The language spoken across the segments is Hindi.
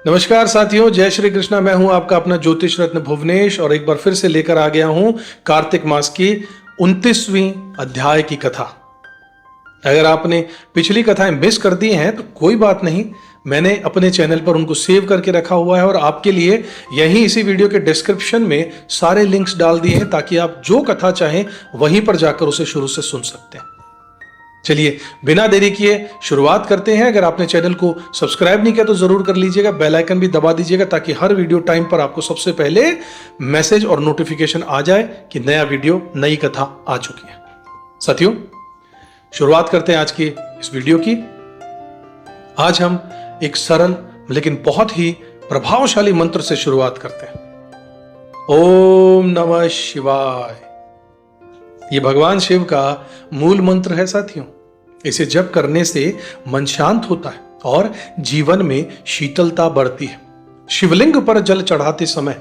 नमस्कार साथियों, जय श्री कृष्णा। मैं हूं आपका अपना ज्योतिष रत्न भुवनेश और एक बार फिर से लेकर आ गया हूं कार्तिक मास की 29वीं अध्याय की कथा। अगर आपने पिछली कथाएं मिस कर दी हैं तो कोई बात नहीं, मैंने अपने चैनल पर उनको सेव करके रखा हुआ है और आपके लिए यहीं इसी वीडियो के डिस्क्रिप्शन में सारे लिंक्स डाल दिए हैं ताकि आप जो कथा चाहें वहीं पर जाकर उसे शुरू से सुन सकते हैं। चलिए बिना देरी किए शुरुआत करते हैं। अगर आपने चैनल को सब्सक्राइब नहीं किया तो जरूर कर लीजिएगा, बेल आइकन भी दबा दीजिएगा ताकि हर वीडियो टाइम पर आपको सबसे पहले मैसेज और नोटिफिकेशन आ जाए कि नया वीडियो, नई कथा आ चुकी है। साथियों, शुरुआत करते हैं आज की इस वीडियो की। आज हम एक सरल लेकिन बहुत ही प्रभावशाली मंत्र से शुरुआत करते हैं। ओम नमः शिवाय। ये भगवान शिव का मूल मंत्र है साथियों। इसे जप करने से मन शांत होता है और जीवन में शीतलता बढ़ती है। शिवलिंग पर जल चढ़ाते समय,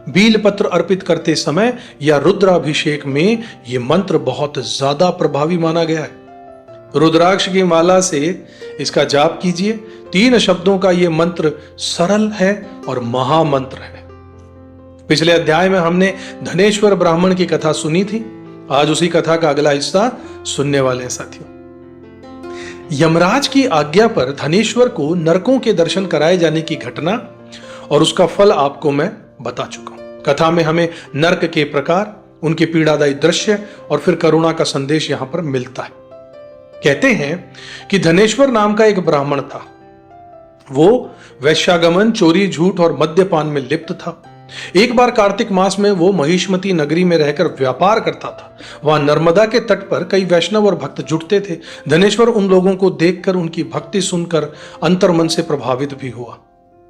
बील पत्र अर्पित करते समय या रुद्राभिषेक में यह मंत्र बहुत ज्यादा प्रभावी माना गया है। रुद्राक्ष की माला से इसका जाप कीजिए। 3 शब्दों का यह मंत्र सरल है और महामंत्र है। पिछले अध्याय में हमने धनेश्वर ब्राह्मण की कथा सुनी थी। आज उसी कथा का अगला हिस्सा सुनने वाले हैं साथियों। यमराज की आज्ञा पर धनेश्वर को नरकों के दर्शन कराए जाने की घटना और उसका फल आपको मैं बता चुका हूं। कथा में हमें नरक के प्रकार, उनके पीड़ादायी दृश्य और फिर करुणा का संदेश यहां पर मिलता है। कहते हैं कि धनेश्वर नाम का एक ब्राह्मण था। वो वैश्यागमन, चोरी, झूठ और मद्यपान में लिप्त था। एक बार कार्तिक मास में वो महिष्मती नगरी में रहकर व्यापार करता था। वहां नर्मदा के तट पर कई वैष्णव और भक्त जुटते थे। धनेश्वर उन लोगों को देखकर, उनकी भक्ति सुनकर अंतर्मन से प्रभावित भी हुआ।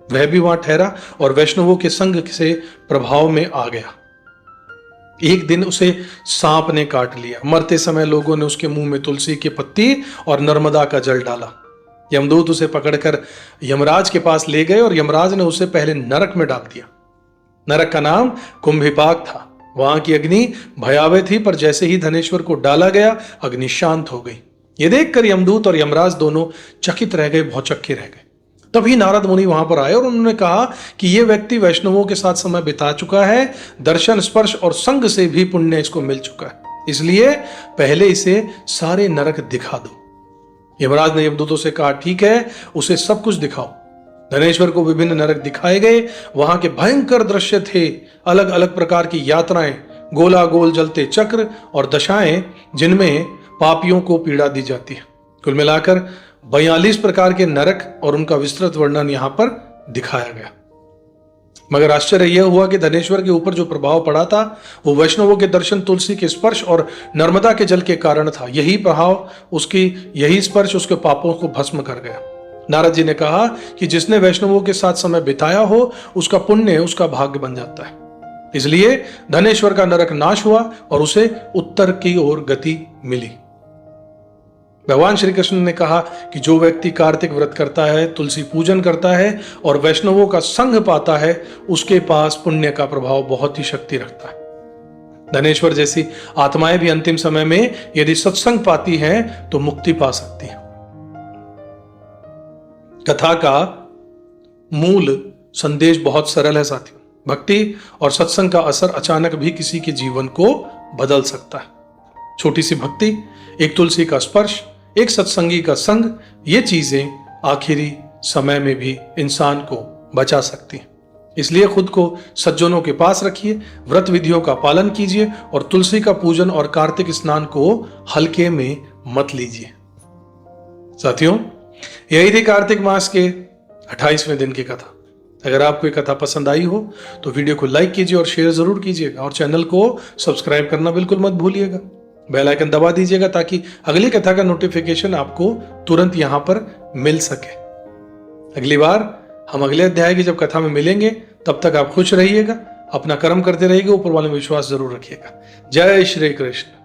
वह भी वहां ठहरा और वैष्णवों के संग से प्रभाव में आ गया। एक दिन उसे सांप ने काट लिया। मरते समय लोगों ने उसके मुंह में तुलसी की पत्ती और नर्मदा का जल डाला। यमदूत उसे पकड़कर यमराज के पास ले गए और यमराज ने उसे पहले नरक में डाल दिया। नरक का नाम कुंभिपाक था। वहां की अग्नि भयावह थी, पर जैसे ही धनेश्वर को डाला गया अग्नि शांत हो गई। यह देखकर यमदूत और यमराज दोनों चकित रह गए, भौचक्के रह गए। तभी नारद मुनि वहां पर आए और उन्होंने कहा कि यह व्यक्ति वैष्णवों के साथ समय बिता चुका है, दर्शन, स्पर्श और संग से भी पुण्य इसको मिल चुका है, इसलिए पहले इसे सारे नरक दिखा दो। यमराज ने यमदूतों से कहा, ठीक है, उसे सब कुछ दिखाओ। धनेश्वर को विभिन्न नरक दिखाए गए। वहां के भयंकर दृश्य थे, अलग अलग प्रकार की यात्राएं, गोला गोल जलते चक्र और दशाएं जिनमें पापियों को पीड़ा दी जाती है। कुल मिलाकर 42 प्रकार के नरक और उनका विस्तृत वर्णन यहां पर दिखाया गया। मगर आश्चर्य यह हुआ कि धनेश्वर के ऊपर जो प्रभाव पड़ा था वो वैष्णवों के दर्शन, तुलसी के स्पर्श और नर्मदा के जल के कारण था। यही स्पर्श उसके पापों को भस्म कर गया। नारद जी ने कहा कि जिसने वैष्णवों के साथ समय बिताया हो उसका पुण्य उसका भाग्य बन जाता है। इसलिए धनेश्वर का नरक नाश हुआ और उसे उत्तर की ओर गति मिली। भगवान श्री कृष्ण ने कहा कि जो व्यक्ति कार्तिक व्रत करता है, तुलसी पूजन करता है और वैष्णवों का संग पाता है, उसके पास पुण्य का प्रभाव बहुत ही शक्ति रखता है। धनेश्वर जैसी आत्माएं भी अंतिम समय में यदि सत्संग पाती हैं तो मुक्ति पा सकती हैं। कथा का मूल संदेश बहुत सरल है साथियों। भक्ति और सत्संग का असर अचानक भी किसी के जीवन को बदल सकता है। छोटी सी भक्ति, एक तुलसी का स्पर्श, एक सत्संगी का संग, ये चीजें आखिरी समय में भी इंसान को बचा सकती हैं। इसलिए खुद को सज्जनों के पास रखिए, व्रत विधियों का पालन कीजिए और तुलसी का पूजन और कार्तिक स्नान को हल्के में मत लीजिए। साथियों, यही थी कार्तिक मास के 28वें दिन की कथा। अगर आपको ये कथा पसंद आई हो तो वीडियो को लाइक कीजिए और शेयर जरूर कीजिएगा और चैनल को सब्सक्राइब करना बिल्कुल मत भूलिएगा। बेल आइकन दबा दीजिएगा ताकि अगली कथा का नोटिफिकेशन आपको तुरंत यहां पर मिल सके। अगली बार हम अगले अध्याय की जब कथा में मिलेंगे तब तक आप खुश रहिएगा, अपना कर्म करते रहिएगा, ऊपर वाले में विश्वास जरूर रखिएगा। जय श्री कृष्ण।